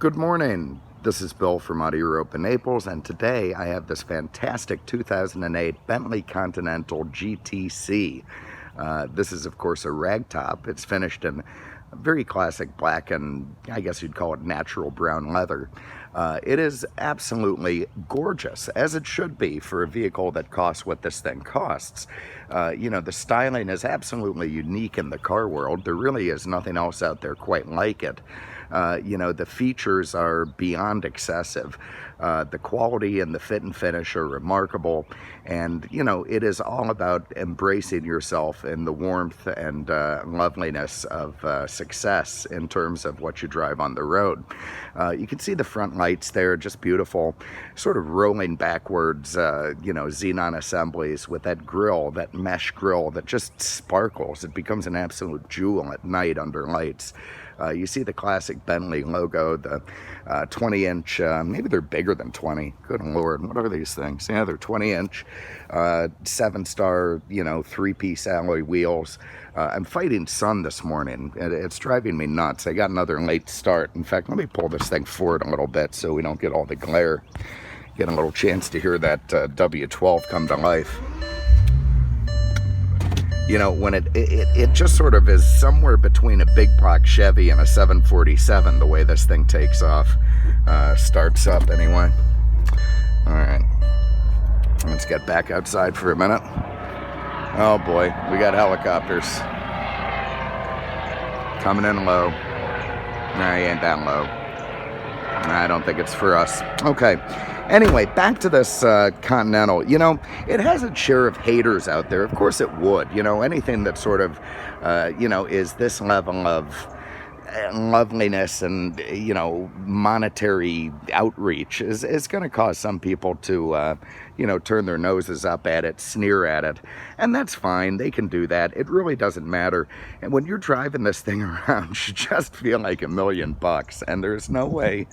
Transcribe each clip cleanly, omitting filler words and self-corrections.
Good morning. This is Bill from Europa, Naples, and today I have this fantastic 2008 Bentley Continental GTC. This is, of course, a ragtop. It's finished in a very classic black and I guess you'd call it natural brown leather. It is absolutely gorgeous, as it should be for a vehicle that costs what this thing costs. The styling is absolutely unique in the car world. There really is nothing else out there quite like it. The features are beyond excessive. The quality and the fit and finish are remarkable. And, it is all about embracing yourself in the warmth and loveliness of success in terms of what you drive on the road. You can see the front lights there, just beautiful, sort of rolling backwards, xenon assemblies with that grille, that mesh grille that just sparkles. It becomes an absolute jewel at night under lights. You see the classic Bentley logo, the 20-inch, maybe they're bigger than 20. Good Lord, what are these things? Yeah, they're 20-inch, 7-star, three-piece alloy wheels. I'm fighting sun this morning. It's driving me nuts. I got another late start. In fact, let me pull this thing forward a little bit so we don't get all the glare. Get a little chance to hear that W12 come to life. When it just sort of is somewhere between a big block Chevy and a 747, the way this thing takes off, starts up anyway. All right, let's get back outside for a minute. Oh boy, we got helicopters coming in low. Nah, he ain't that low. I don't think it's for us. Okay. Anyway, back to this Continental. It has a share of haters out there. Of course it would. Anything that sort of, is this level of loveliness and, monetary outreach is going to cause some people to, turn their noses up at it, sneer at it. And that's fine. They can do that. It really doesn't matter. And when you're driving this thing around, you just feel like $1 million. And there's no way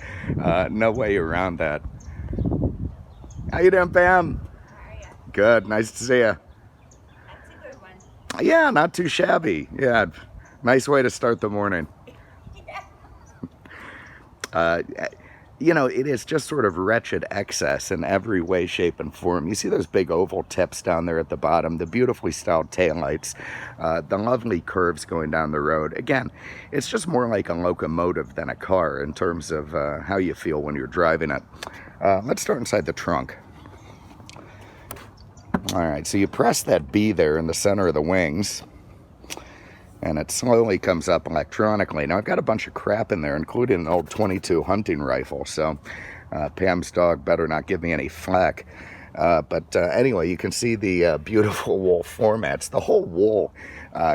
around that. How you doing, Pam? How are you? Good. Nice to see you. That's a good one. Yeah, not too shabby. Yeah, nice way to start the morning. It is just sort of wretched excess in every way, shape, and form. You see those big oval tips down there at the bottom, the beautifully styled taillights, the lovely curves going down the road. Again, it's just more like a locomotive than a car in terms of how you feel when you're driving it. Let's start inside the trunk. All right, so you press that B there in the center of the wings, and it slowly comes up electronically. Now, I've got a bunch of crap in there, including an old .22 hunting rifle, so Pam's dog better not give me any flack. But anyway, you can see the beautiful wool floor mats, the whole wool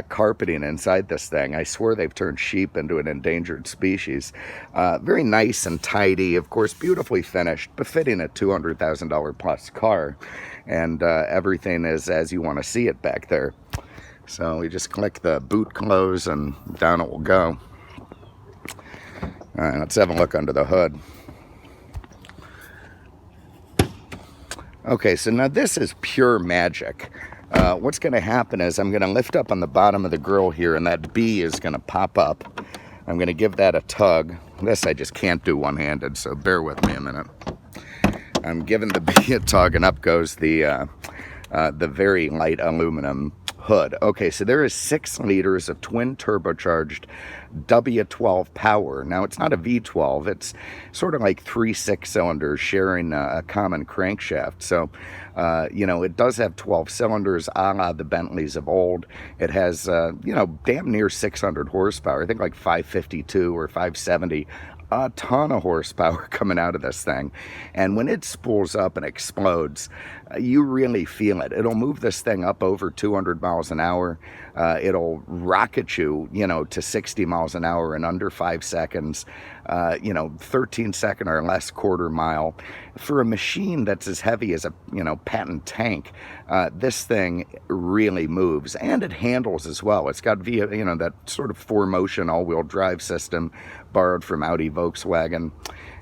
carpeting inside this thing. I swear they've turned sheep into an endangered species. Very nice and tidy, of course, beautifully finished, befitting a $200,000 plus car. And everything is as you want to see it back there. So we just click the boot close and down it will go. All right, let's have a look under the hood. Okay, so now this is pure magic. What's going to happen is I'm going to lift up on the bottom of the grill here, and that B is going to pop up. I'm going to give that a tug. This I just can't do one-handed, so bear with me a minute. I'm giving the B a tug, and up goes the very light aluminum hood. Okay, so there is 6 liters of twin-turbocharged W12 power. Now, it's not a V12. It's sort of like 3 6-cylinders sharing a common crankshaft. So, it does have 12 cylinders, a la the Bentleys of old. It has, damn near 600 horsepower. I think like 552 or 570. A ton of horsepower coming out of this thing. And when it spools up and explodes, you really feel it. It'll move this thing up over 200 miles an hour. It'll rocket you, to 60 miles an hour in under 5 seconds, 13-second or less quarter mile. For a machine that's as heavy as a, patent tank, this thing really moves, and it handles as well. It's got that sort of 4-motion all-wheel drive system borrowed from Audi Volkswagen,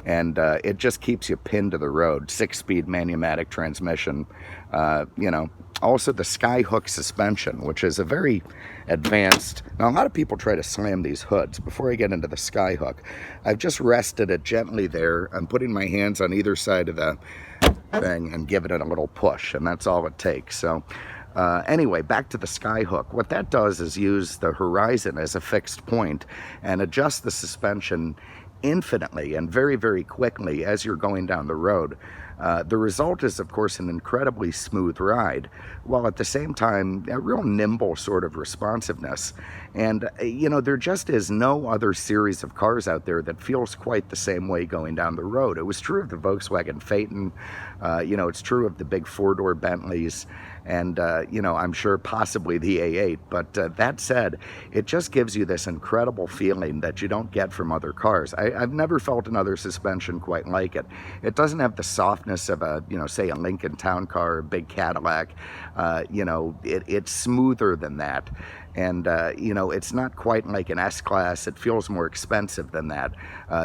and it just keeps you pinned to the road. 6-speed manumatic transmission, Also the Skyhook suspension, which is a very advanced. Now a lot of people try to slam these hoods. Before I get into the Skyhook, I've just rested it gently there. I'm putting my hands on either side of the thing and giving it a little push, and that's all it takes. So anyway, back to the Skyhook. What that does is use the horizon as a fixed point and adjust the suspension infinitely and very, very quickly as you're going down the road. The result is, of course, an incredibly smooth ride, while at the same time, a real nimble sort of responsiveness. And, you know, there just is no other series of cars out there that feels quite the same way going down the road. It was true of the Volkswagen Phaeton, you know, it's true of the big four-door Bentleys, and, you know, I'm sure possibly the A8. But that said, it just gives you this incredible feeling that you don't get from other cars. I've never felt another suspension quite like it. It doesn't have the softness of a, you know, say a Lincoln Town Car, a big Cadillac. You know, it's smoother than that. And, you know, it's not quite like an S-Class. It feels more expensive than that.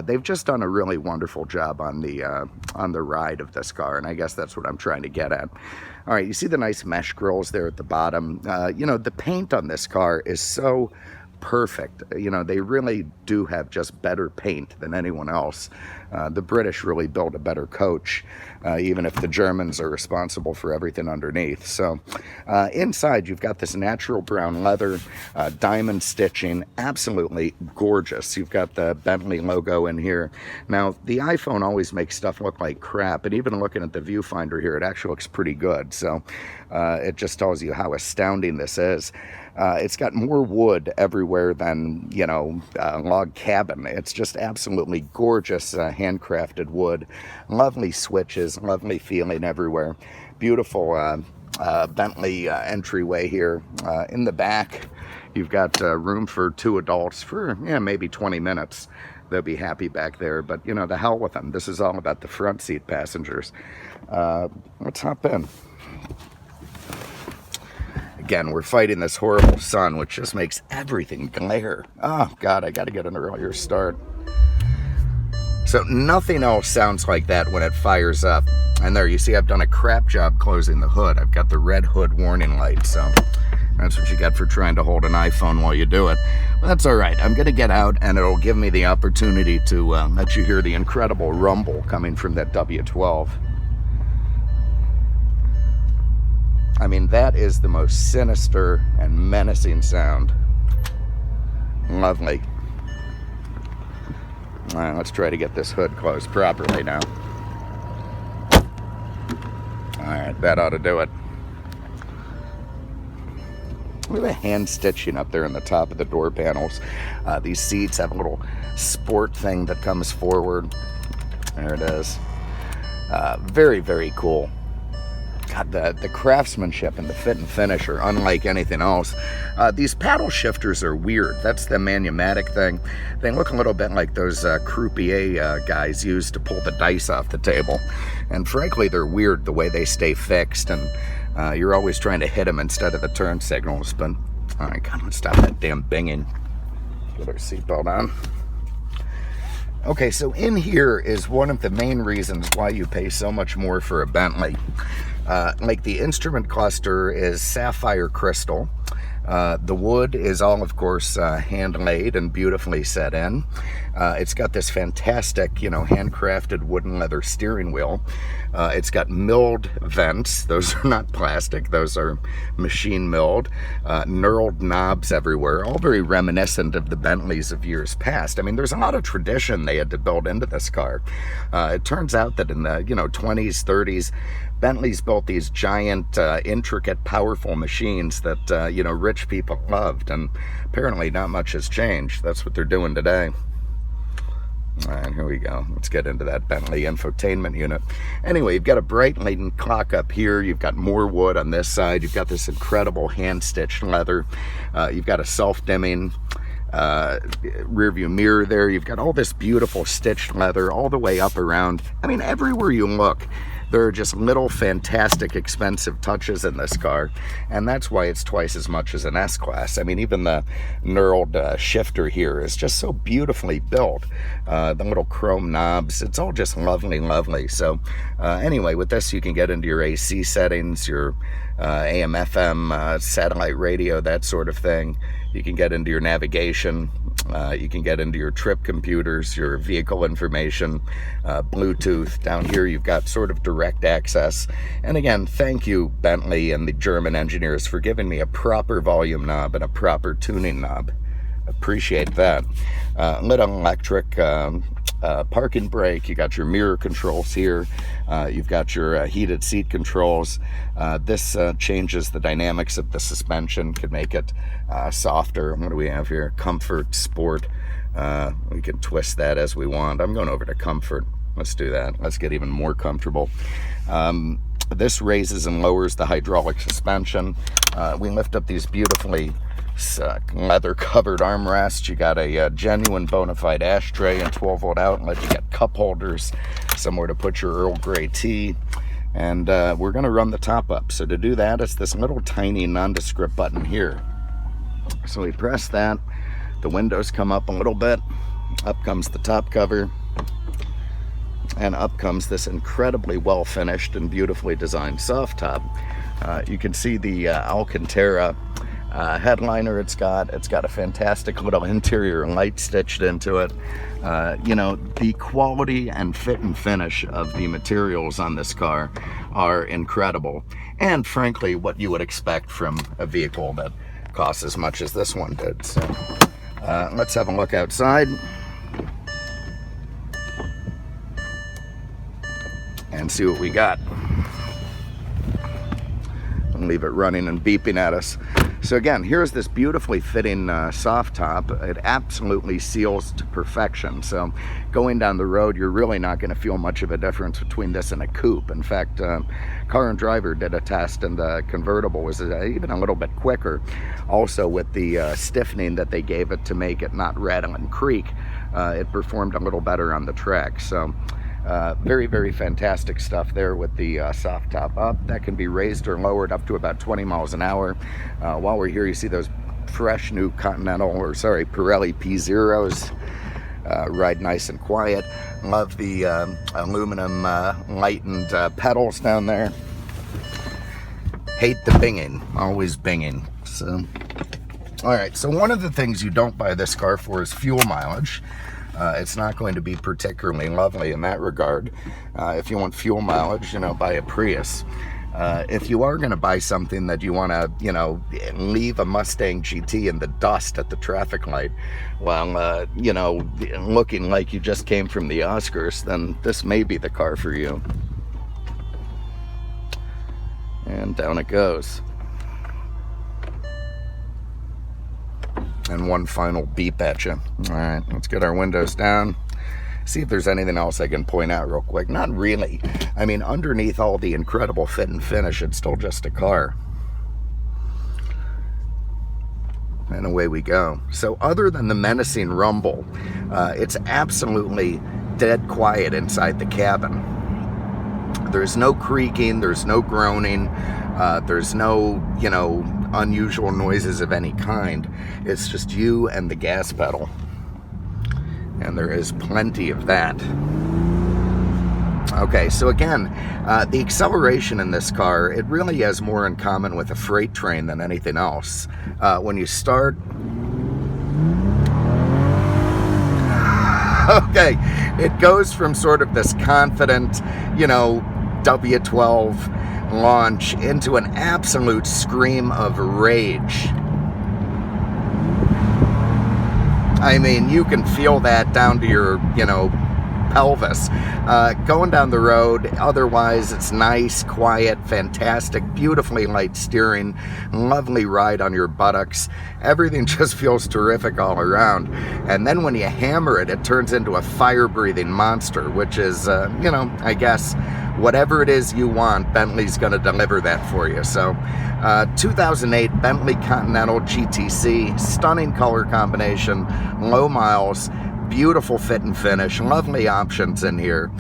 They've just done a really wonderful job on the ride of this car, and I guess that's what I'm trying to get at. All right, you see the nice mesh grills there at the bottom. You know, the paint on this car is so perfect. You know, they really do have just better paint than anyone else. The British really built a better coach, even if the Germans are responsible for everything underneath. So inside, you've got this natural brown leather, diamond stitching, absolutely gorgeous. You've got the Bentley logo in here. Now, the iPhone always makes stuff look like crap, and even looking at the viewfinder here, it actually looks pretty good. So it just tells you how astounding this is. It's got more wood everywhere than, you know, log cabin. It's just absolutely gorgeous handcrafted wood. Lovely switches, lovely feeling everywhere. Beautiful Bentley entryway here. In the back, you've got room for 2 adults for, yeah, maybe 20 minutes. They'll be happy back there, but, you know, the hell with them. This is all about the front seat passengers. Let's hop in. Again, we're fighting this horrible sun, which just makes everything glare. Oh, God, I got to get an earlier start. So nothing else sounds like that when it fires up. And there, you see I've done a crap job closing the hood. I've got the red hood warning light, so that's what you get for trying to hold an iPhone while you do it. But that's all right. I'm going to get out, and it'll give me the opportunity to let you hear the incredible rumble coming from that W12. I mean, that is the most sinister and menacing sound. Lovely. All right, let's try to get this hood closed properly now. All right, that ought to do it. Look at the hand stitching up there in the top of the door panels. These seats have a little sport thing that comes forward. There it is. Very, very cool. God, the craftsmanship and the fit and finish are unlike anything else. These paddle shifters are weird. That's the Manumatic thing. They look a little bit like those croupier guys use to pull the dice off the table. And frankly, they're weird the way they stay fixed, and you're always trying to hit them instead of the turn signals. But, all right, God, let's stop that damn binging. Get our seatbelt on. Okay, so in here is one of the main reasons why you pay so much more for a Bentley. Like the instrument cluster is sapphire crystal. The wood is all, of course, hand-laid and beautifully set in. It's got this fantastic, you know, handcrafted wooden leather steering wheel. It's got milled vents. Those are not plastic. Those are machine milled. Knurled knobs everywhere, all very reminiscent of the Bentleys of years past. I mean, there's a lot of tradition they had to build into this car. It turns out that in the, you know, 20s, 30s, Bentley's built these giant, intricate, powerful machines that, you know, rich people loved, and apparently not much has changed. That's what they're doing today. All right, here we go. Let's get into that Bentley infotainment unit. Anyway, you've got a Breitling clock up here. You've got more wood on this side. You've got this incredible hand-stitched leather. You've got a self-dimming rear view mirror there. You've got all this beautiful stitched leather all the way up around. I mean, everywhere you look, there are just little fantastic expensive touches in this car, and that's why it's twice as much as an S-Class. I mean, even the knurled shifter here is just so beautifully built. The little chrome knobs, it's all just lovely, lovely. So anyway, with this you can get into your AC settings, your AM, FM, satellite radio, that sort of thing. You can get into your navigation. You can get into your trip computers, your vehicle information, Bluetooth. Down here you've got sort of direct access. And again, thank you, Bentley and the German engineers, for giving me a proper volume knob and a proper tuning knob. Appreciate that. Lit on electric parking brake. You got your mirror controls here. You've got your heated seat controls. This changes the dynamics of the suspension, could make it softer. What do we have here? Comfort, sport. We can twist that as we want. I'm going over to comfort. Let's do that. Let's get even more comfortable. This raises and lowers the hydraulic suspension. We lift up these beautifully leather covered armrests. You got a genuine bona fide ashtray and 12-volt outlet. You got cup holders, somewhere to put your Earl Grey tea, and we're going to run the top up. So to do that, it's this little tiny nondescript button here. So we press that, the windows come up a little bit, up comes the top cover, and up comes this incredibly well finished and beautifully designed soft top. You can see the Alcantara headliner it's got. It's got a fantastic little interior light stitched into it. You know, the quality and fit and finish of the materials on this car are incredible, and frankly what you would expect from a vehicle that costs as much as this one did. So let's have a look outside and see what we got. And leave it running and beeping at us. So again, here's this beautifully fitting soft top. It absolutely seals to perfection. So going down the road, you're really not going to feel much of a difference between this and a coupe. In fact, Car and Driver did a test, and the Convertible was even a little bit quicker. Also, with the stiffening that they gave it to make it not rattle and creak, it performed a little better on the track. So very, very fantastic stuff there with the soft top up. That can be raised or lowered up to about 20 miles an hour. While we're here, you see those fresh new Pirelli P0s. Ride nice and quiet. Love the aluminum lightened pedals down there. Hate the binging, always binging. So, all right, so one of the things you don't buy this car for is fuel mileage. It's not going to be particularly lovely in that regard. If you want fuel mileage, you know, buy a Prius. If you are going to buy something that you want to, you know, leave a Mustang GT in the dust at the traffic light while, you know, looking like you just came from the Oscars, then this may be the car for you. And down it goes. And one final beep at you. All right, let's get our windows down. See if there's anything else I can point out real quick. Not really. I mean, underneath all the incredible fit and finish, it's still just a car. And away we go. So other than the menacing rumble, it's absolutely dead quiet inside the cabin. There's no creaking, there's no groaning, there's no, you know, unusual noises of any kind. It's just you and the gas pedal, and there is plenty of that. Okay, so again, the acceleration in this car, it really has more in common with a freight train than anything else. When you start, okay, it goes from sort of this confident, you know, W12 launch into an absolute scream of rage. I mean, you can feel that down to your, you know, pelvis. Going down the road, otherwise it's nice, quiet, fantastic, beautifully light steering, lovely ride on your buttocks. Everything just feels terrific all around. And then when you hammer it, it turns into a fire-breathing monster, which is, you know, I guess, whatever it is you want, Bentley's going to deliver that for you. So 2008 Bentley Continental GTC, stunning color combination, low miles, beautiful fit and finish, lovely options in here.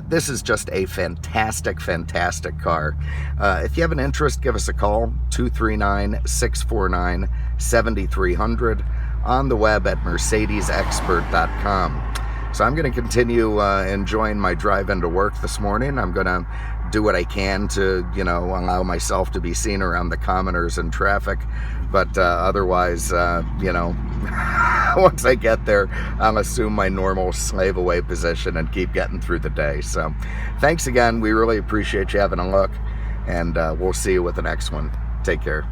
This is just a fantastic, fantastic car. If you have an interest, give us a call, 239-649-7300, on the web at mercedesexpert.com. So I'm going to continue enjoying my drive into work this morning. I'm going to do what I can to, you know, allow myself to be seen around the commoners and traffic. But otherwise, you know, once I get there, I'll assume my normal slave away position and keep getting through the day. So thanks again. We really appreciate you having a look, and we'll see you with the next one. Take care.